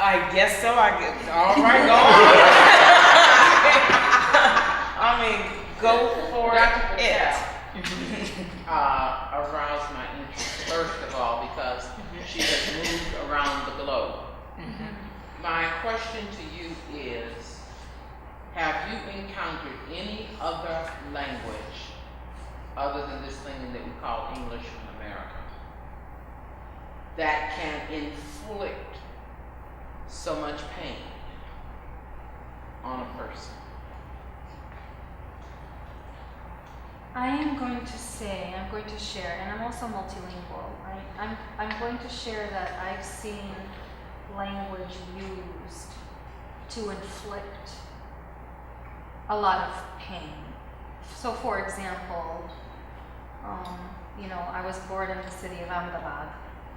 I guess so. I guess. All right, go on. I mean, go for Dr. it. Patel aroused my interest, first of all, because she has moved around the globe. My question to you is, have you encountered any other language other than this thing that we call English in America that can inflict so much pain on a person? I am going to say, I'm going to share, and I'm also multilingual, right? I'm going to share that I've seen language used to inflict a lot of pain. So for example, I was born in the city of Ahmedabad,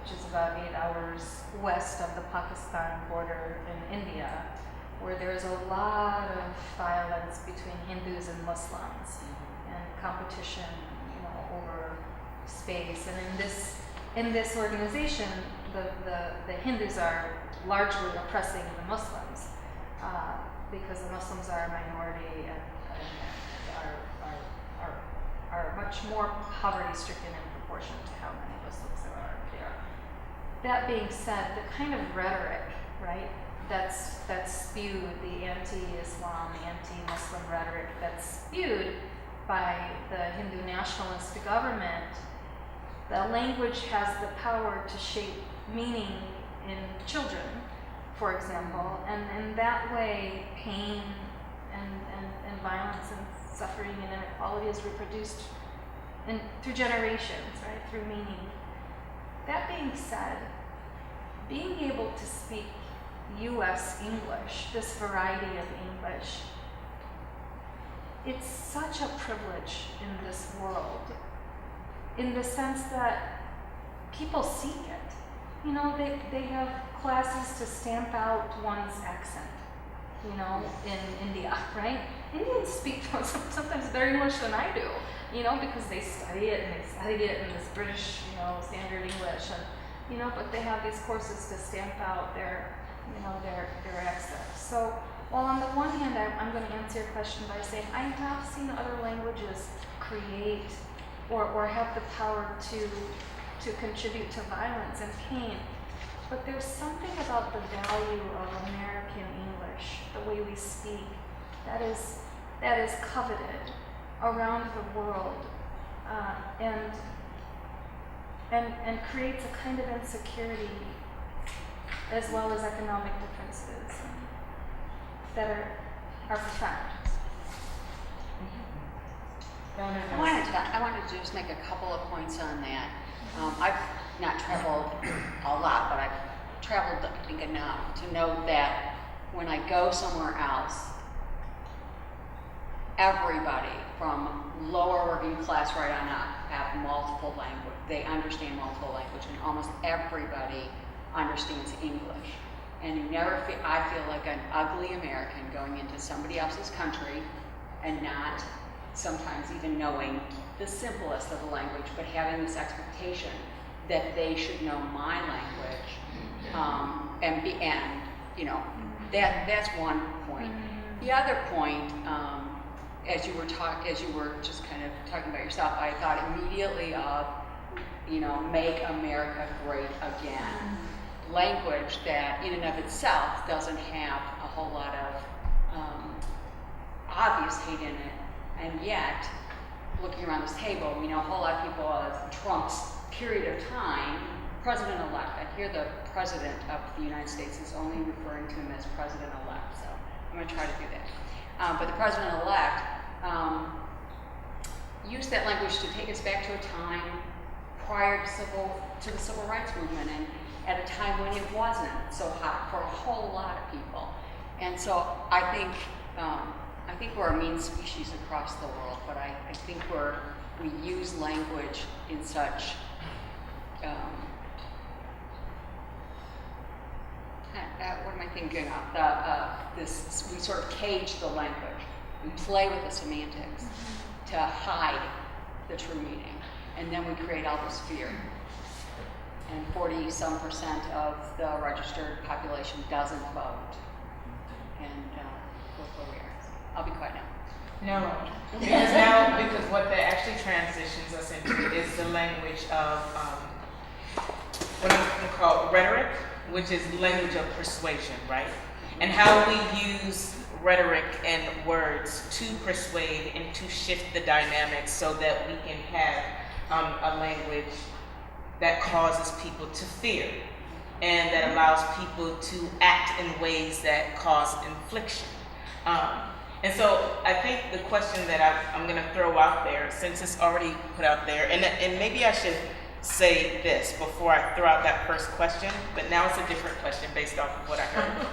which is about 8 hours west of the Pakistan border in India, where there's a lot of violence between Hindus and Muslims and competition, over space. And in this organization, the Hindus are largely oppressing the Muslims because the Muslims are a minority and are much more poverty-stricken in proportion to how many Muslims there are. That being said, the kind of rhetoric, right, that's spewed, the anti-Islam, anti-Muslim rhetoric that's spewed by the Hindu nationalist government, the language has the power to shape meaning in children, for example, and in that way pain and violence and suffering and inequality is reproduced through generations, right, through meaning. That being said, being able to speak U.S. English, this variety of English, it's such a privilege in this world, in the sense that people seek it. They have classes to stamp out one's accent, in India, right? Indians speak sometimes better English than I do, because they study it and they studied it in this British, standard English, and, but they have these courses to stamp out their accent. So, while on the one hand, I'm going to answer your question by saying I have seen other languages create or have the power to contribute to violence and pain, but there's something about the value of American English, the way we speak, that is coveted around the world, and creates a kind of insecurity as well as economic differences that are profound. I wanted to just make a couple of points on that. I've not traveled a lot, but I've traveled, I think, enough to know that when I go somewhere else, everybody from lower working class right on up have multiple language. They understand multiple language, and almost everybody understands English. And you never feel, I feel like an ugly American going into somebody else's country and not sometimes even knowing the simplest of the language, but having this expectation that they should know my language, that's one point. The other point, as you were just kind of talking about yourself, I thought immediately of, make America great again. Language that in and of itself doesn't have a whole lot of obvious hate in it, and yet, looking around this table, a whole lot of people as Trump's period of time, president-elect. I hear the president of the United States is only referring to him as president-elect, so I'm going to try to do that. But the president-elect used that language to take us back to a time prior to the civil rights movement, and at a time when it wasn't so hot for a whole lot of people. And so I think we're a mean species across the world, but I think we use language in such what am I thinking of? We sort of cage the language. We play with the semantics to hide the true meaning, and then we create all this fear. and 40-some% of the registered population doesn't vote. And look where we are. I'll be quiet now. No, because what that actually transitions us into is the language of what I'm going to call rhetoric, which is language of persuasion, right? And how we use rhetoric and words to persuade and to shift the dynamics so that we can have a language that causes people to fear and that allows people to act in ways that cause infliction. And so I think the question that I'm going to throw out there, since it's already put out there, and maybe I should say this before I throw out that first question, but now it's a different question based off of what I heard.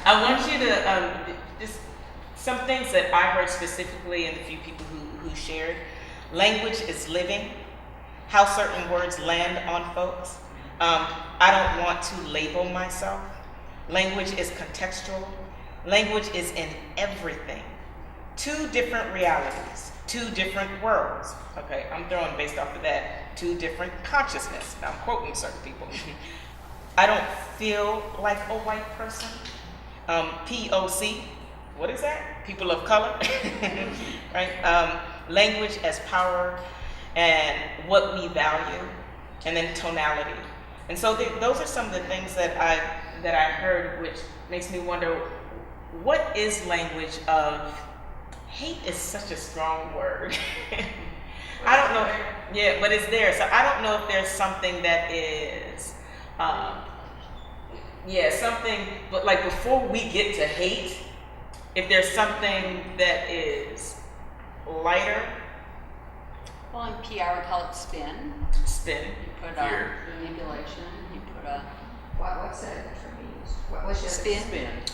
I want you to, just some things that I heard specifically in the few people who shared. Language is living, how certain words land on folks. I don't want to label myself. Language is contextual. Language is in everything. Two different realities, two different worlds. Okay, I'm throwing based off of that, two different consciousness. Now I'm quoting certain people. I don't feel like a white person. POC, what is that? People of color, right? Language as power and what we value, and then tonality. And so those are some of the things that I heard, which makes me wonder, what is language of hate? Is such a strong word. I don't know. Yeah, but it's there. So I don't know if there's something that is, something. But like before we get to hate, if there's something that is lighter. Well, in PR we call it spin. Spin. You put manipulation. You put a What's that for me? What's your spin?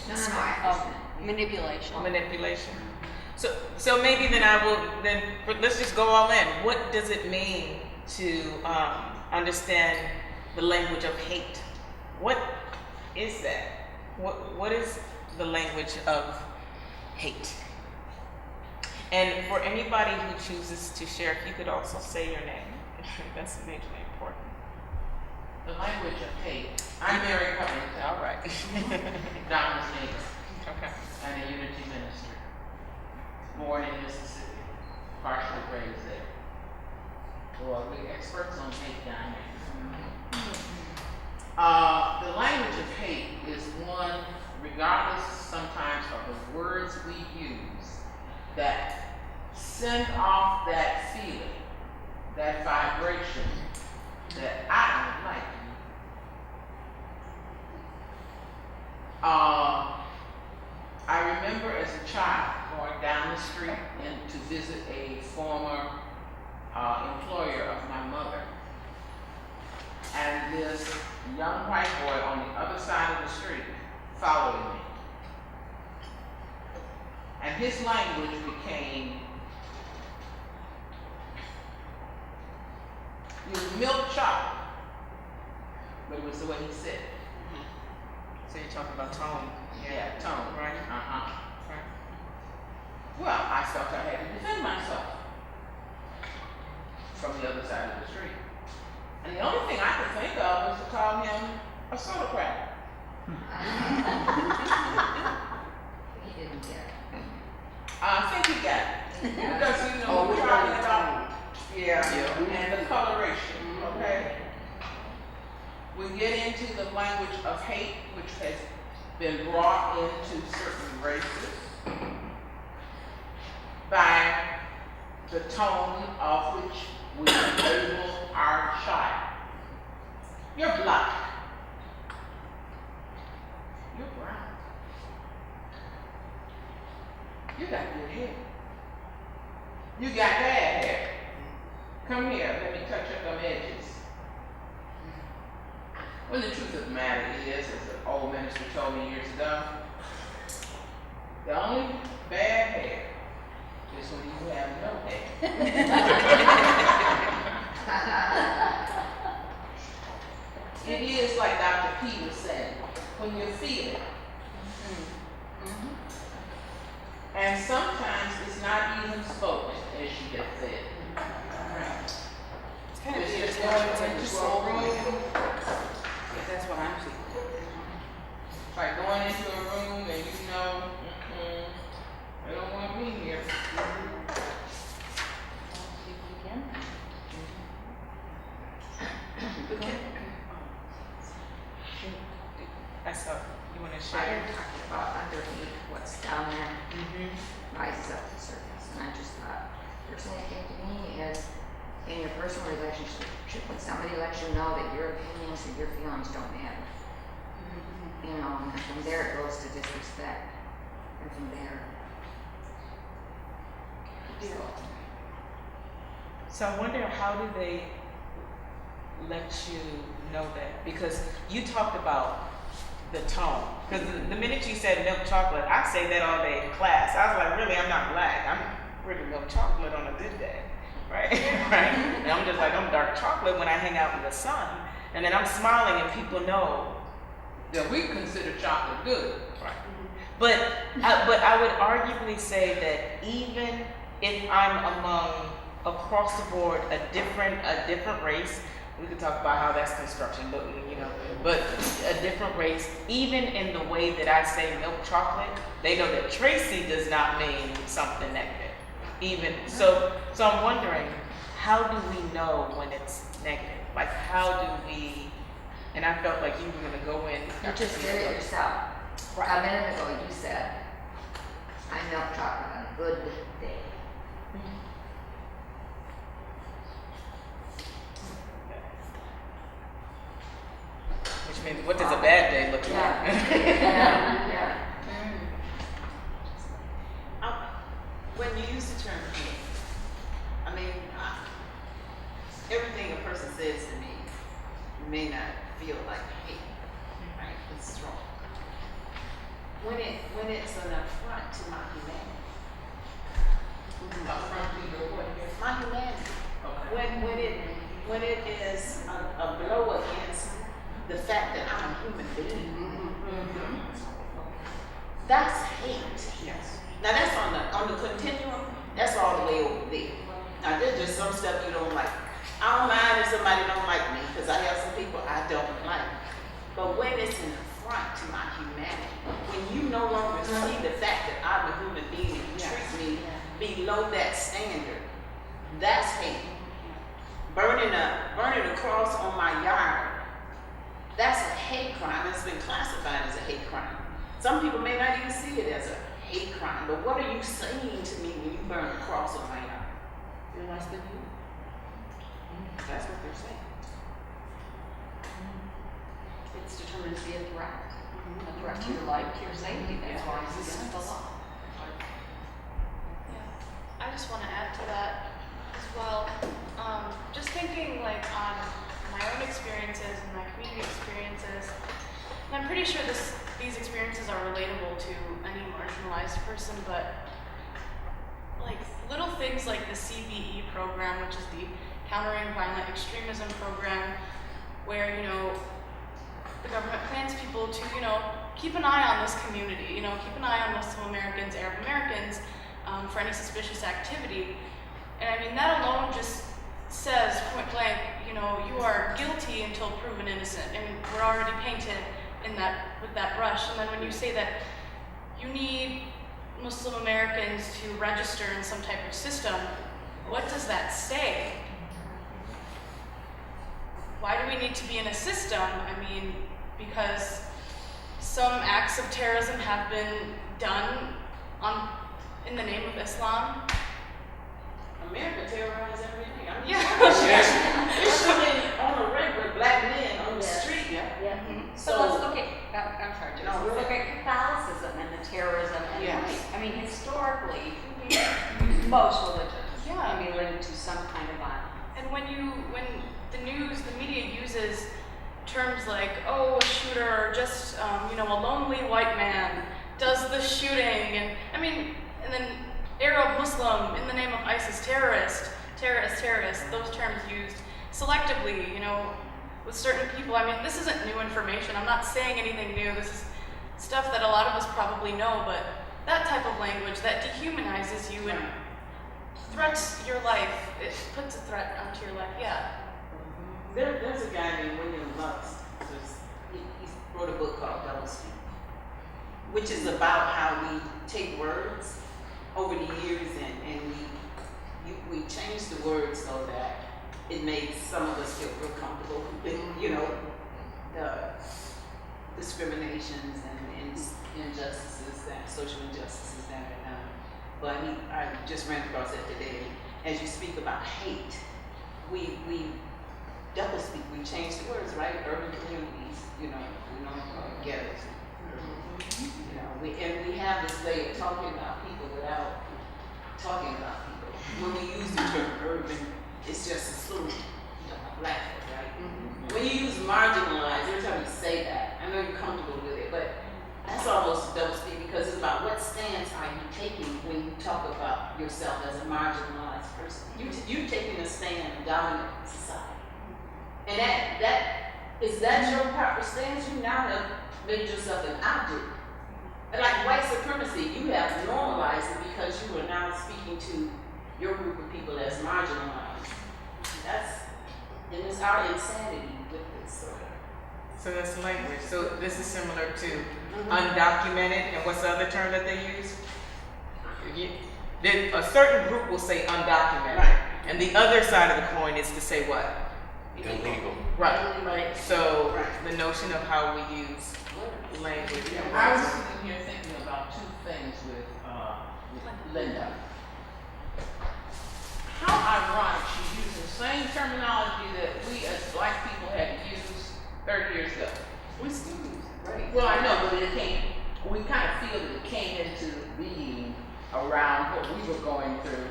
No, I Manipulation. Manipulation. So maybe then let's just go all in. What does it mean to understand the language of hate? What is that? What is the language of hate? And for anybody who chooses to share, if you could also say your name. That's majorly important. The language of hate. I'm Mary Covington. All right. Donna's neighbor. Okay. And a Unity minister. Born in Mississippi. Partially raised there. Well, we're experts on hate down here. The language of hate is one, regardless sometimes of the words we use, that send off that feeling, that vibration that I don't like. I remember as a child going down the street to visit a former employer of my mother. And this young white boy on the other side of the street following me. And his language became, it was milk chocolate, but it was the way he said it. So you're talking about tone. Yeah, tone. Right. Right. Well, I felt I had to defend myself from the other side of the street. And the only thing I could think of was to call him a soda cracker. He didn't get it. I think he got it. Because we're talking about, and the coloration, okay? We get into the language of hate, which has been brought into certain races by the tone of which we label our child. You're black. You're brown. You got good hair. You got bad hair. Come here, let me touch up them edges. Well, the truth of the matter is, as an old minister told me years ago, the only bad hair is when you have no hair. It is like Dr. P was saying, when you feel it. And sometimes it's not even spoken, as she just said. It's kind of just going to into just a so room, That's what I'm seeing. like going into a room and you know, they don't want me here. I saw, you wanna I share? didn't talk about underneath what's down there Mm-hmm. rises up to the surface, and I just thought, first thing that came to me is, in your personal relationship, when somebody lets you know that your opinions and your feelings don't matter. You know, and then from there it goes to disrespect, and from there. So I wonder, how do they let you know that? Because you talked about the tone. Because the minute you said milk chocolate, I say that all day in class. I was like, really, I'm not black. I'm pretty milk chocolate on a good day, right? Right? And I'm just like, I'm dark chocolate when I hang out in the sun. And then I'm smiling and people know. That we consider chocolate good. Right. But I would arguably say that even if I'm among, across the board, a different race, we could talk about how that's construction, but you know, but a different race, even in the way that I say milk chocolate, they know that Traci does not mean something negative. Even so I'm wondering, how do we know when it's negative? Like, how do we? And I felt like you were gonna go in. You just did it yourself. A minute ago you said, I milk chocolate on a good day. Which means, what does a bad day look like? Yeah. When you use the term hate, I mean, everything a person says to me may not feel like hate, right? It's strong. When it's an affront to my humanity, my humanity. Okay. When it is a blow against the fact that I'm a human being, that's hate. Yes. Now that's on the continuum, that's all the way over there. Now there's just some stuff you don't like. I don't mind if somebody don't like me, because I have some people I don't like. But when it's an affront to my humanity, when you no longer see the fact that I'm a human being and you treat me below that standard, that's hate. Burning a cross on my yard, that's a hate crime. It's been classified as a hate crime. Some people may not even see it as a hate crime, but what are you saying to me when you burn a cross on my yard? You're less than human. That's what they're saying. It's determined to be a threat to your life, to your safety, that's why it's against the law. Yeah, I just want to add to that as well. Just thinking like on my own experiences and my community experiences, and I'm pretty sure these experiences are relatable to any marginalized person, but like little things like the CVE program, which is the Countering Violent Extremism program, where, you know, the government plans people to, you know, keep an eye on this community, you know, keep an eye on Muslim Americans, Arab Americans, for any suspicious activity. And I mean, that alone just says point blank, you know, you are guilty until proven innocent, and we're already painted in that, with that brush. And then when you say that you need Muslim Americans to register in some type of system, what does that say? Why do we need to be in a system? I mean, because some acts of terrorism have been done in the name of Islam. America terrorizes everything. I mean, Yeah. you're shooting on a regular black men on the street. So let's look at, I'm sorry, Jim. No, Let's look at Catholicism and the terrorism and Yes. I mean, historically, most religions Yeah. can be linked to some kind of violence. And when the media uses terms like, oh, a shooter, or just, you know, a lonely white man does the shooting, and I mean, and then Arab Muslim in the name of ISIS, terrorist, those terms used selectively, you know, with certain people. I mean, this isn't new information. I'm not saying anything new. This is stuff that a lot of us probably know, but that type of language that dehumanizes you and threats your life, it puts a threat onto your life, yeah. There's a guy named William Lux. He wrote a book called Doublespeak, which is about how we take words over the years and we change the words so that it makes some of us feel real comfortable with, you know, the discriminations and injustices, that social injustices that are done. But I just ran across that today. As you speak about hate, we double speak. We change the words, right? Urban communities, you know, we don't ghettos. You know, we have this way of talking about people without talking about people. When we use the term urban, it's just assumed, you know, black folk, right? When you use marginalized, every time you say that, I know you're comfortable with it, but that's almost double speak because it's about what stance are you taking when you talk about yourself as a marginalized person. You're taking a stand in dominant society. And is that your proper stance? You now have made yourself an object. Like white supremacy, you have normalized it because you are now speaking to your group of people as marginalized. And it's our insanity with this. So that's language. So this is similar to undocumented, and what's the other term that they use? A certain group will say undocumented, Right. and the other side of the coin is to say what? Illegal. Right. So the notion of how we use language. I was sitting here thinking about two things with Linda. How ironic she used the same terminology that we as black people had to use 30 years ago. We still use it, right? Well, I know, but we kind of feel that it came into being around what we were going through,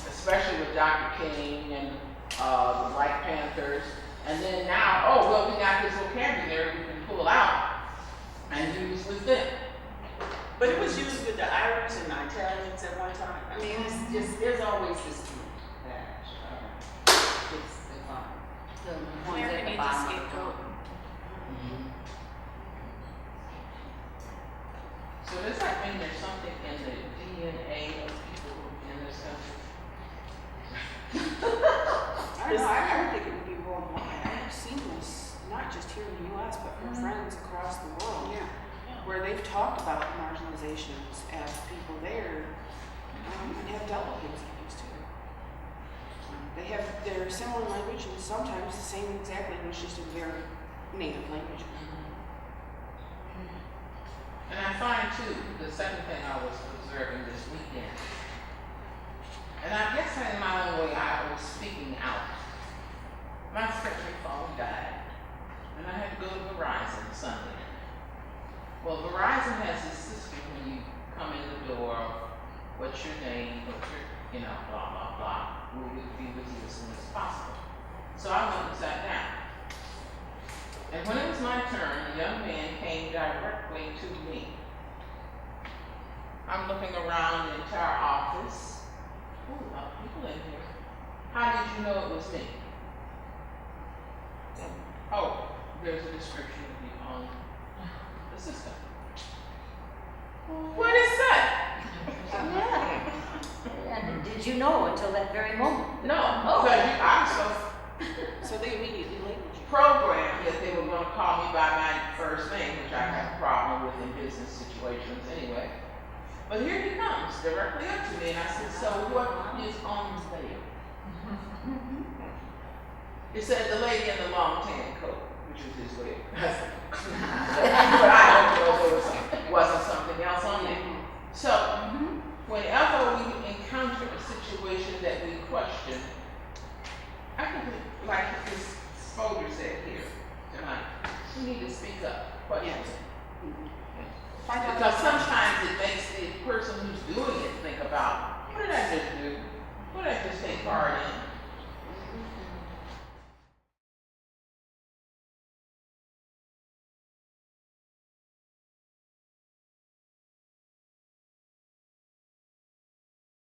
especially with Dr. King and the Black Panthers. And then now, oh, well, we got this vocabulary we can pull out and use with them. But it was used with the Irish and the Italians at one time. I mean, it's just, there's always this group that it's defined. The ones at America the needs a bottom of the scapegoat. So does that mean there's something in the DNA of people in this country? I don't know, I think it would be worldwide. I have seen this, not just here in the US, but from friends across the world. Yeah. Where they've talked about marginalizations as people there and have dealt with things like this too. They have their similar language and sometimes the same exact language, just in their native language. And I find too, the second thing I was observing this weekend, and I guess in my own way I was speaking out. My secretary phone died, and I had to go to Verizon Sunday. Well, Verizon has this system when you come in the door, what's your name, what's your, blah, blah, blah. We will be with you as soon as possible. So I went and sat down. And when it was my turn, the young man came directly to me. I'm looking around the entire office. Ooh, a lot of people in here. How did you know it was me? Oh, there's a description of you on the system. What is that? Yeah. And did you know until that very moment? No, Oh. because I was so So they immediately labeled you. programmed that they were going to call me by my first name, which I have a problem with in business situations anyway. But here he comes directly up to me, and I said, "So what is on there?" He said, "The lady in the long tan coat," which was his way. But I don't know if there wasn't something else on there. So whenever we encounter a situation that we question, I think, like this folder said here tonight, we need to speak up, question it. Because sometimes it makes the person who's doing it think about, what did I just do? What did I just take part in?